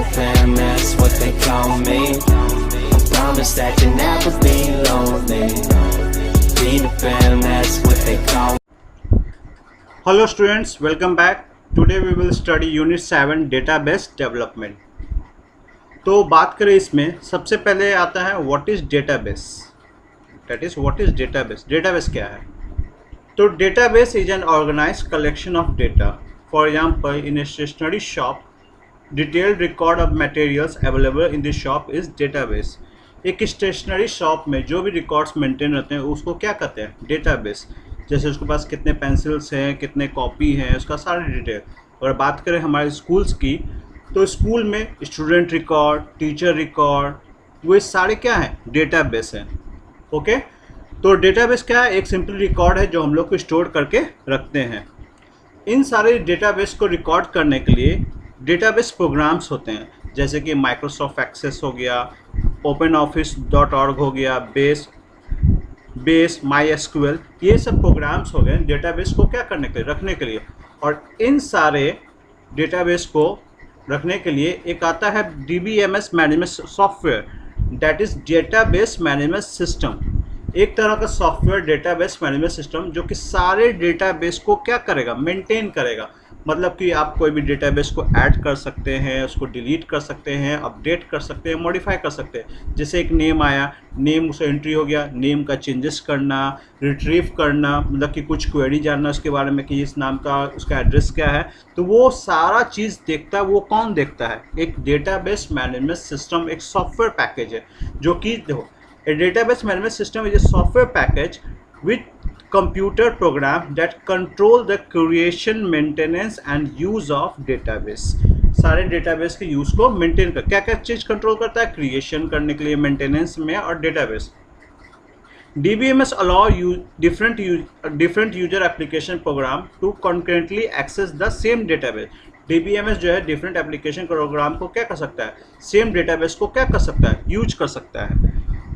the fam, that's what they call me. I promise that you'll never be lonely. Be the fam, that's what they call me. Hello students, welcome back. Today we will study Unit 7 Database Development. तो बात करें इसमें सबसे पहले आता है what is database. That is what is database. Database क्या है? तो database is an organized collection of data. For example, in a stationery shop detailed record of materials available in the shop is database. एक stationery shop में जो भी records maintain रहते हैं उसको क्या कहते हैं? डेटाबेस. जैसे उसके पास कितने पेंसिल्स हैं, कितने कॉपी हैं, उसका सारी डिटेल. अगर बात करें हमारे स्कूल्स की, तो स्कूल में स्टूडेंट रिकॉर्ड, टीचर रिकॉर्ड, वो सारे क्या हैं? डेटाबेस हैं. ओके. तो डेटाबेस क्या है? एक सिंपल रिकॉर्ड है जो हम लोग को स्टोर करके रखते हैं. इन सारे डेटाबेस को रिकॉर्ड करने के लिए डेटाबेस प्रोग्राम्स होते हैं, जैसे कि माइक्रोसॉफ्ट एक्सेस हो गया, OpenOffice.org हो गया, बेस MySQL. ये सब प्रोग्राम्स हो गए डेटाबेस को क्या करने के लिए? रखने के लिए. और इन सारे डेटाबेस को रखने के लिए एक आता है DBMS management software, that is database management system. एक तरह का सॉफ्टवेयर डेटाबेस मैनेजमेंट सिस्टम जो कि सारे डेटाबेस को क्या करेगा? मेंटेन करेगा. मतलब कि आप कोई भी डेटाबेस को ऐड कर सकते हैं, उसको डिलीट कर सकते हैं, अपडेट कर सकते हैं, मॉडिफाई कर सकते हैं. जैसे एक नेम आया, नेम उसे एंट्री हो गया, नेम का चेंजेस करना, रिट्रीव करना, मतलब कि कुछ क्वेरी जानना उसके बारे में कि इस नाम का उसका एड्रेस क्या है, तो वो सारा चीज़ देखता है. वो कौन देखता है? एक डेटाबेस मैनेजमेंट सिस्टम एक सॉफ्टवेयर पैकेज है जो कि देखो, a database management system is a software package with computer program that control the creation, maintenance and use of database. सारे डेटाबेस के यूज़ को मेंटेन कर क्या क्या चीज़ कंट्रोल करता है? क्रिएशन करने के लिए, मेंटेनेंस में, और database. DBMS allow you different user application program to concurrently access the same database. DBMS जो है डिफरेंट एप्लीकेशन प्रोग्राम को क्या कर सकता है? सेम डेटाबेस को क्या कर सकता है? यूज कर सकता है.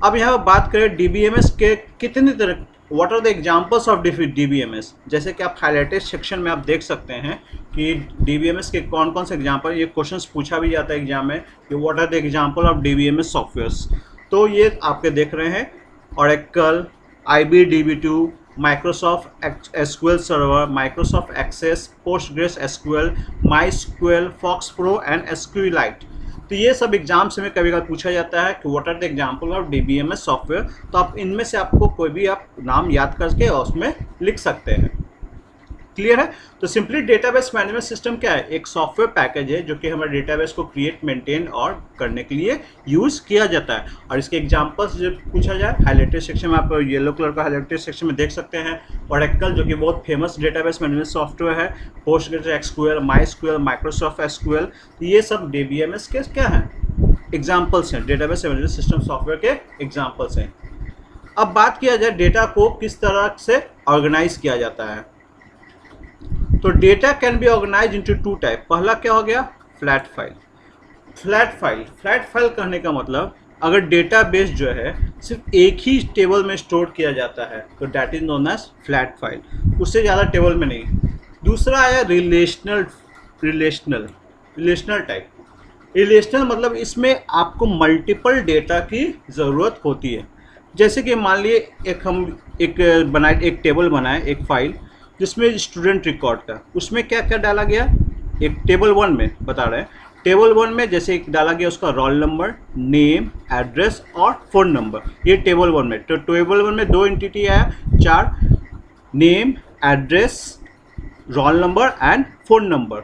अब यहाँ बात करें DBMS के कितने तरह, what are the examples of DBMS. जैसे कि आप हाईलाइटेड सेक्शन में आप देख सकते हैं कि DBMS के कौन कौन से एग्जांपल, ये क्वेश्चंस पूछा भी जाता है एग्जाम में कि what are the example of DBMS softwares. तो ये आपके देख रहे हैं Oracle, IBDB2, Microsoft SQL Server, Microsoft Access, PostgreSQL, MySQL, FoxPro and SQLite. तो ये सब एग्जाम से में कभी कभी पूछा जाता है कि what are the example of DBMS software. तो आप इनमें से आपको कोई भी आप नाम याद करके उसमें लिख सकते हैं. क्लियर है? तो सिंपली डेटाबेस मैनेजमेंट सिस्टम क्या है? एक सॉफ्टवेयर पैकेज है जो कि हमारे डेटाबेस को क्रिएट, मेंटेन और करने के लिए यूज़ किया जाता है. और इसके एग्जांपल्स जो पूछा जाए, हाईलाइटेड सेक्शन में आप येलो कलर का हाईलाइटेड सेक्शन में देख सकते हैं. Oracle जो कि बहुत फेमस डेटाबेस मैनेजमेंट सॉफ्टवेयर है, PostgreSQL, MySQL, माइक्रोसॉफ्ट SQL. ये सब DBMS के क्या हैं? एग्जाम्पल्स हैं, डेटाबेस मैनेजमेंट सिस्टम सॉफ्टवेयर के एग्जाम्पल्स हैं. अब बात किया जाए डेटा को किस तरह से ऑर्गेनाइज किया जाता है. तो data can be organize into two type. पहला क्या हो गया? Flat file. फ्लैट फाइल कहने का मतलब, अगर डेटाबेस जो है सिर्फ एक ही टेबल में स्टोर किया जाता है तो that is known as flat file, उससे ज़्यादा टेबल में नहीं. दूसरा आया रिलेशनल टाइप. रिलेशनल मतलब इसमें आपको मल्टीपल डेटा की ज़रूरत होती है. जैसे कि मान लिए एक टेबल बनाए, एक फाइल जिसमें स्टूडेंट रिकॉर्ड का, उसमें क्या क्या डाला गया? एक टेबल 1 में बता रहे हैं. टेबल 1 में जैसे एक डाला गया उसका रोल नंबर, नेम, एड्रेस और फ़ोन नंबर. ये टेबल 1 में. तो टेबल 1 में 2 एंटिटी आया, 4, name, address, roll number and phone number.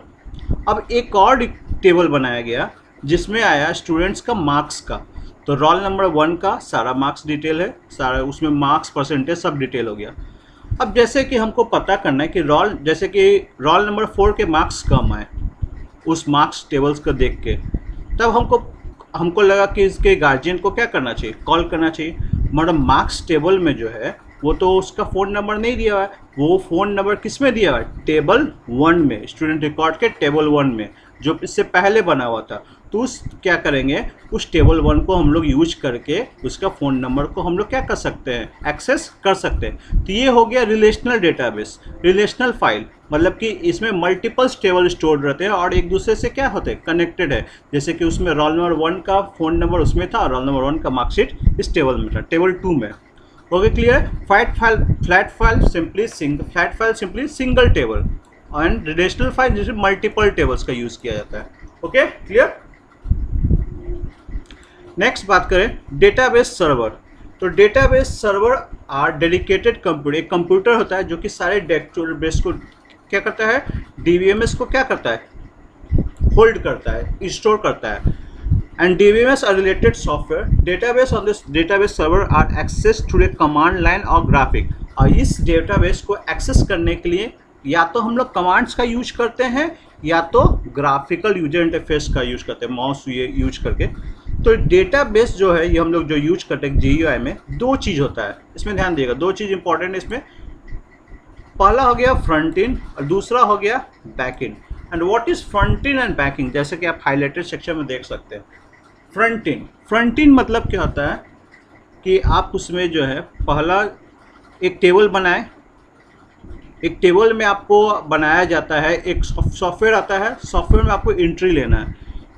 अब एक और टेबल बनाया गया जिसमें आया स्टूडेंट्स का मार्क्स का. तो रोल नंबर 1 का सारा मार्क्स डिटेल है, सारा उसमें मार्क्स, परसेंटेज सब डिटेल हो गया. अब जैसे कि हमको पता करना है कि रोल नंबर 4 के मार्क्स कम आए उस मार्क्स टेबल्स को देख के, तब हमको लगा कि इसके गार्जियन को क्या करना चाहिए? कॉल करना चाहिए. मतलब मार्क्स टेबल में जो है वो तो उसका फ़ोन नंबर नहीं दिया हुआ है, वो फ़ोन नंबर किस में दिया हुआ है? टेबल 1 में, स्टूडेंट रिकॉर्ड के टेबल 1 में. जो इससे पहले बना हुआ था, तो उस क्या करेंगे, उस टेबल 1 को हम लोग यूज करके उसका फ़ोन नंबर को हम लोग क्या कर सकते हैं, एक्सेस कर सकते हैं। तो ये हो गया रिलेशनल डेटाबेस। रिलेशनल फाइल मतलब कि इसमें मल्टीपल्स टेबल स्टोर्ड रहते हैं और एक दूसरे से क्या होते हैं, कनेक्टेड है। जैसे कि उसमें रोल नंबर 1 का फ़ोन नंबर उसमें था, रोल नंबर 1 का मार्कशीट इस टेबल में था, टेबल 2 में। Okay, clear. Flat file simply single table and relational file जिसमें मल्टीपल टेबल्स का यूज़ किया जाता है। Okay, clear. नेक्स्ट बात करें डेटाबेस सर्वर। तो database server are dedicated computer, एक कंप्यूटर होता है जो कि सारे डेटाबेस को क्या करता है, डीबीएमएस को क्या करता है, होल्ड करता है, स्टोर करता है। And DBMS are related software database on this database server are access through a command line और ग्राफिक। और इस डेटाबेस को एक्सेस करने के लिए या तो हम लोग कमांड्स का यूज करते हैं या तो ग्राफिकल यूजर इंटरफेस का यूज करते हैं, माउस ये यूज करके। तो डेटाबेस जो है ये हम लोग जो यूज करते हैं जीयूआई में, दो चीज़ होता है इसमें, ध्यान दिएगा, दो चीज़ इंपॉर्टेंट है इसमें। पहला हो गया फ्रंट एंड और दूसरा हो गया back and. And what is front end and back and, जैसे कि आप हाईलाइटेड सेक्शन में देख सकते हैं। फ्रंट एंड मतलब क्या होता है कि आप उसमें जो है पहला एक टेबल बनाए, एक टेबल में आपको बनाया जाता है, एक सॉफ्टवेयर आता है, सॉफ्टवेयर में आपको एंट्री लेना है।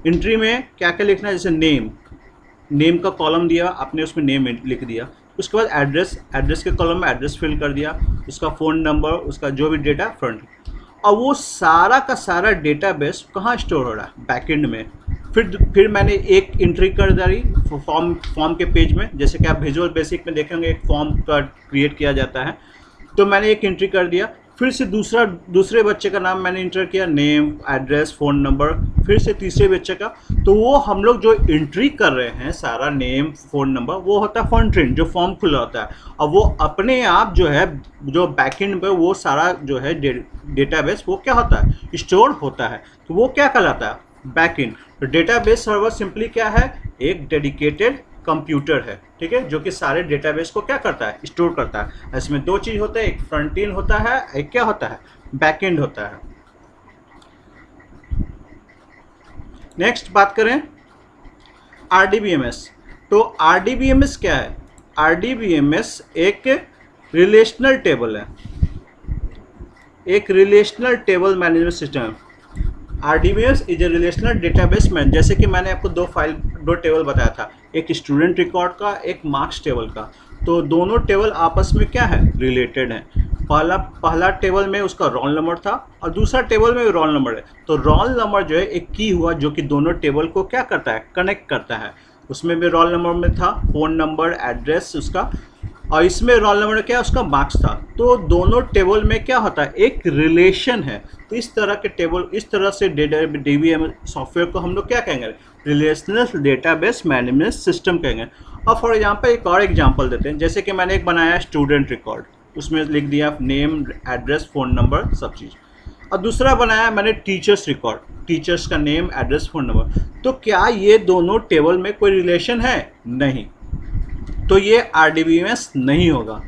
एंट्री में क्या क्या लिखना है, जैसे नेम का कॉलम दिया आपने, उसमें नेम लिख दिया। उसके बाद एड्रेस के कॉलम में एड्रेस फिल कर दिया, उसका फ़ोन नंबर, उसका जो भी डेटा फ्रंट। और वो सारा का सारा डेटाबेस कहाँ स्टोर हो रहा है, बैकएंड में। फिर मैंने एक एंट्री कर दी फॉर्म के पेज में, जैसे कि आप विजुअल बेसिक में देखेंगे एक फॉर्म का क्रिएट किया जाता है, तो मैंने एक एंट्री कर दिया। फिर से दूसरे बच्चे का नाम मैंने इंटर किया, नेम, एड्रेस, फ़ोन नंबर, फिर से तीसरे बच्चे का। तो वो हम लोग जो एंट्री कर रहे हैं सारा नेम, फ़ोन नंबर, वो होता है फ्रंट एंड, जो फॉर्म खुला होता है। और वो अपने आप जो है जो बैकएंड पे वो सारा जो है डेटाबेस वो क्या होता है, स्टोर होता है। तो वो क्या कहलाता है, बैकएंड। तो डेटाबेस सर्वर सिंपली क्या है, एक डेडिकेटेड कंप्यूटर है, ठीक है, जो कि सारे डेटाबेस को क्या करता है, स्टोर करता है। इसमें दो चीज़ होता है, एक फ्रंट एंड होता है, एक क्या होता है, बैक एंड होता है। नेक्स्ट बात करें आरडीबीएमएस। तो आरडीबीएमएस क्या है, आरडीबीएमएस एक रिलेशनल टेबल है, एक रिलेशनल टेबल मैनेजमेंट सिस्टम है। RDBMS is a relational database man, जैसे कि मैंने आपको दो टेबल बताया था, एक स्टूडेंट रिकॉर्ड का, एक मार्क्स टेबल का। तो दोनों टेबल आपस में क्या है, रिलेटेड है। पहला टेबल में उसका रोल नंबर था और दूसरा टेबल में रोल नंबर है। तो रोल नंबर जो है एक की हुआ जो कि दोनों टेबल को क्या करता है, कनेक्ट करता है। उसमें भी रोल नंबर में था फ़ोन नंबर, एड्रेस उसका, और इसमें रोल नंबर क्या है, उसका मार्क्स था। तो दोनों टेबल में क्या होता है, एक रिलेशन है। तो इस तरह के टेबल, इस तरह से डीबीएम सॉफ्टवेयर को हम लोग क्या कहेंगे, रिलेशनल डेटाबेस मैनेजमेंट सिस्टम कहेंगे। और फॉर एग्जांपल एक और एग्जांपल देते हैं, जैसे कि मैंने एक बनाया स्टूडेंट रिकॉर्ड, उसमें लिख दिया नेम, एड्रेस, फ़ोन नंबर, सब चीज़। और दूसरा बनाया मैंने टीचर्स रिकॉर्ड, टीचर्स का नेम, एड्रेस, फ़ोन नंबर। तो क्या ये दोनों टेबल में कोई रिलेशन है, नहीं। तो ये आरडीबीएमएस नहीं होगा।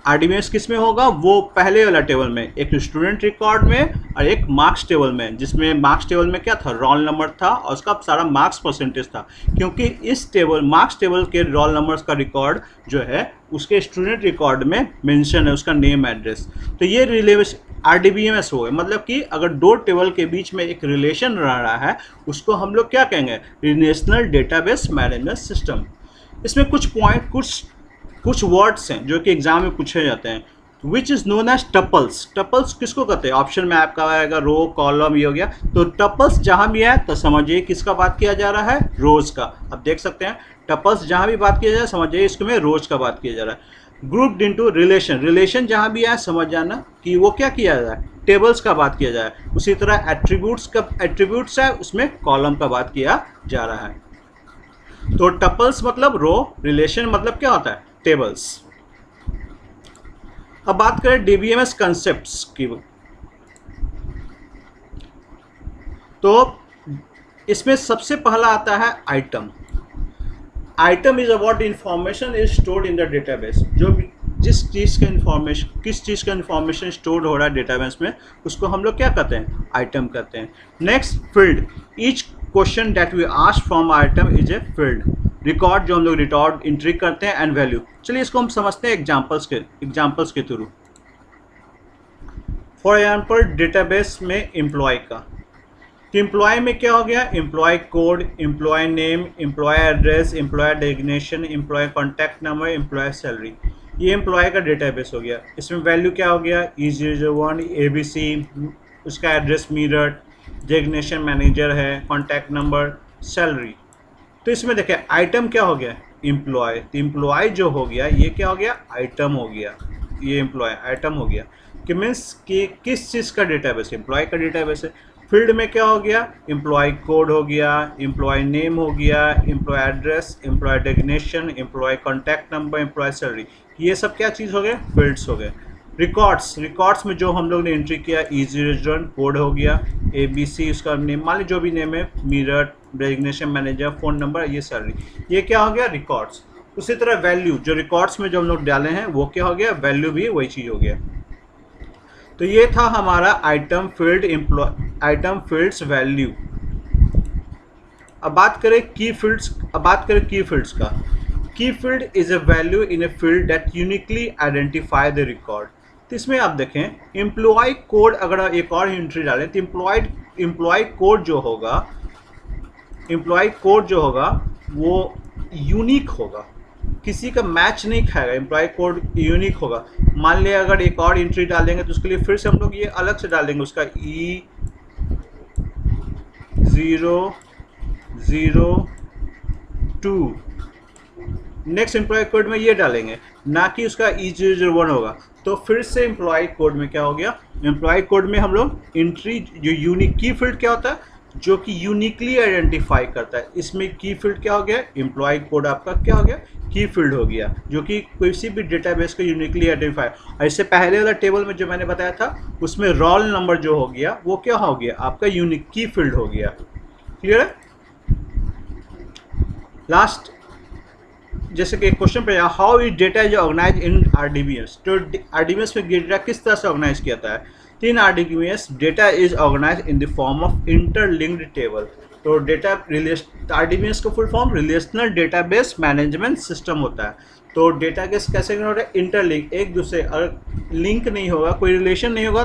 आरडीबीएमएस किस में होगा, वो पहले वाला टेबल में, एक स्टूडेंट रिकॉर्ड में और एक मार्क्स टेबल में, जिसमें मार्क्स टेबल में क्या था, रोल नंबर था और उसका सारा मार्क्स परसेंटेज था। क्योंकि इस टेबल, मार्क्स टेबल के रोल नंबर्स का रिकॉर्ड जो है उसके स्टूडेंट रिकॉर्ड में मेंशन है, उसका नेम, एड्रेस। तो ये रिलेशन आरडीबीएमएस हो गया। मतलब कि अगर दो टेबल के बीच में एक रिलेशन रह रहा है, उसको हम लोग क्या कहेंगे, रिलेशनल डेटाबेस मैनेजमेंट सिस्टम। इसमें कुछ वर्ड्स हैं जो कि एग्जाम में पूछे जाते हैं, which is known as tuples. Tuples किसको कहते हैं, ऑप्शन में आपका आएगा रो, कॉलम, ये हो गया। तो टपल्स जहाँ भी है तो समझिए किसका बात किया जा रहा है, रोज का। अब देख सकते हैं टपल्स जहाँ भी बात किया जाए समझिए इसको में रोज का बात किया जा रहा है। ग्रुप्ड इनटू रिलेशन जहाँ भी आए समझ जाना कि वो क्या किया जाए, टेबल्स का बात किया जाए। उसी तरह एट्रीब्यूट्स है, उसमें कॉलम का बात किया जा रहा है। तो टपल्स मतलब रो, रिलेशन मतलब क्या होता है, टेबल्स। अब बात करें डीबीएमएस कंसेप्ट्स की, तो इसमें सबसे पहला आता है item. Item is about information is stored in the database. जो जिस चीज़ का इंफॉर्मेशन, किस चीज़ का इंफॉर्मेशन स्टोर हो रहा है डेटाबेस में, उसको हम लोग क्या कहते हैं, आइटम कहते हैं। Next, field. Each question that we ask from item is a field. Record, जो हम लोग रिकॉर्ड एंट्री करते हैं, एंड वैल्यू। चलिए इसको हम समझते हैं एग्जाम्पल्स के थ्रू। फॉर एग्जाम्पल, डेटाबेस में एम्प्लॉय का, तो एम्प्लॉय में क्या हो गया, employee code, employee name, employee address, employee designation, employee contact number, employee salary. ये एम्प्लॉय का डेटाबेस हो गया। इसमें वैल्यू क्या हो गया, E01 ABC, उसका एड्रेस मीरठ, डेजिग्नेशन मैनेजर है, कॉन्टैक्ट नंबर, सैलरी। तो इसमें देखें आइटम क्या हो गया, एम्प्लॉय। तो एम्प्लॉय जो हो गया ये क्या हो गया, आइटम हो गया। ये एम्प्लॉय आइटम हो गया कि मीन्स कि किस चीज़ का डेटाबेस, एम्प्लॉय का डेटाबेस है। फील्ड में क्या हो गया, एम्प्लॉय कोड हो गया, एम्प्लॉय नेम हो गया, employee address, employee designation, employee contact number, employee salary. ये सब क्या चीज़ हो गए, फील्ड्स हो गए। रिकॉर्ड्स में जो हम लोग ने एंट्री किया, E01 कोड हो गया, ABC उसका नेम, मान ली जो भी नेम है, Meerut, designation manager, phone number, ये सैलरी। ये क्या हो गया, रिकॉर्ड्स। उसी तरह वैल्यू, जो रिकॉर्ड्स में जो हम लोग डाले हैं वो क्या हो गया, वैल्यू भी वही चीज़ हो गया। तो ये था हमारा आइटम फील्ड्स वैल्यू। अब बात करें की फील्ड्स का। की field is a value in a field that uniquely identify the record. तो इसमें आप देखें एम्प्लॉय कोड, अगर एक और एंट्री डालें तो एम्प्लॉय कोड जो होगा वो यूनिक होगा, किसी का मैच नहीं खाएगा, एम्प्लॉय कोड यूनिक होगा। मान लिया अगर एक और एंट्री डालेंगे तो उसके लिए फिर से हम लोग ये अलग से डालेंगे, उसका E002। नेक्स्ट एम्प्लॉय कोड में ये डालेंगे, ना कि उसका E001 होगा। तो फिर से एम्प्लॉय कोड में क्या हो गया, एम्प्लॉय कोड में हम लोग एंट्री जो यूनिक की फील्ड क्या होता है, जो कि यूनिकली आइडेंटिफाई करता है। इसमें की फील्ड क्या हो गया, एम्प्लॉय कोड आपका क्या हो गया, की फील्ड हो गया, जो कि किसी भी डेटाबेस को यूनिकली आइडेंटिफाई। इससे पहले वाला टेबल में जो मैंने बताया था उसमें रोल नंबर जो हो गया वो क्या हो गया, आपका यूनिक की फील्ड हो गया। क्लियर है। लास्ट, जैसे कि क्वेश्चन पे, how is data is organise in RDBMS। तो RDBMS में डेटा किस तरह से ऑर्गेनाइज किया जाता है। In RDBMS data is organise in the form of interlinked table. तो RDBMS का full form relational database management system होता है। तो डेटा के कैसे होता है, इंटरलिंक, एक दूसरे, अगर लिंक नहीं होगा, कोई रिलेशन नहीं होगा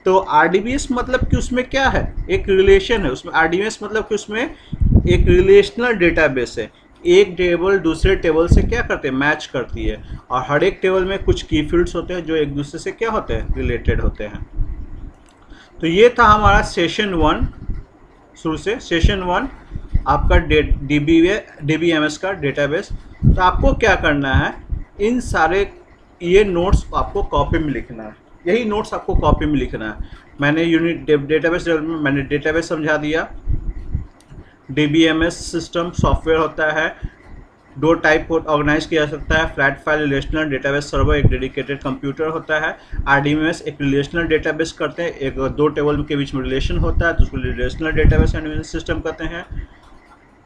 तो RDBMS मतलब कि उसमें क्या है, एक रिलेशन है उसमें। RDBMS मतलब कि उसमें एक रिलेशनल डेटाबेस है, एक टेबल दूसरे टेबल से क्या करते हैं, मैच करती है, और हर एक टेबल में कुछ की फील्ड्स होते हैं जो एक दूसरे से क्या होते हैं, रिलेटेड होते हैं। तो ये था हमारा सेशन 1, शुरू से सेशन 1 आपका DBMS का डेटाबेस। तो आपको क्या करना है, इन सारे ये नोट्स आपको कॉपी में लिखना है, यही नोट्स आपको कॉपी में लिखना है। मैंने डेटाबेस डेवलपमेंट, मैंने डेटाबेस समझा दिया। DBMS सिस्टम सॉफ्टवेयर होता है, 2 टाइप को ऑर्गेनाइज किया जा सकता है, flat file relational database server, एक डेडिकेटेड कंप्यूटर होता है। RDBMS एक रिलेशनल डेटाबेस करते हैं, एक 2 टेबल के बीच में रिलेशन होता है तो उसको रिलेशनल डेटाबेस मैनेजमेंट सिस्टम कहते हैं।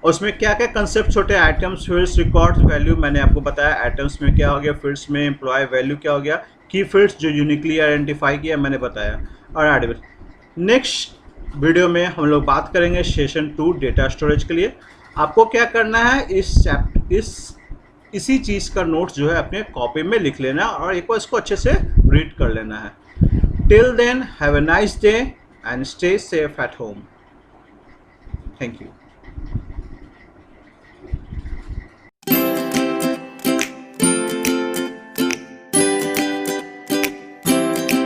उसमें क्या क्या कंसेप्ट होते हैं, आइटम्स, फील्ड्स, रिकॉर्ड्स, वैल्यू, मैंने आपको बताया। आइटम्स में क्या हो गया, फील्ड्स में एम्प्लॉय, वैल्यू क्या हो गया, की फील्ड्स जो यूनिकली आइडेंटिफाई किया मैंने बताया। और RDBMS नेक्स्ट वीडियो में हम लोग बात करेंगे सेशन 2 डेटा स्टोरेज के लिए। आपको क्या करना है, इसी चीज़ का नोट्स जो है अपने कॉपी में लिख लेना और एक बार इसको अच्छे से रीड कर लेना है। Till then have a nice day and stay safe at home. Thank you.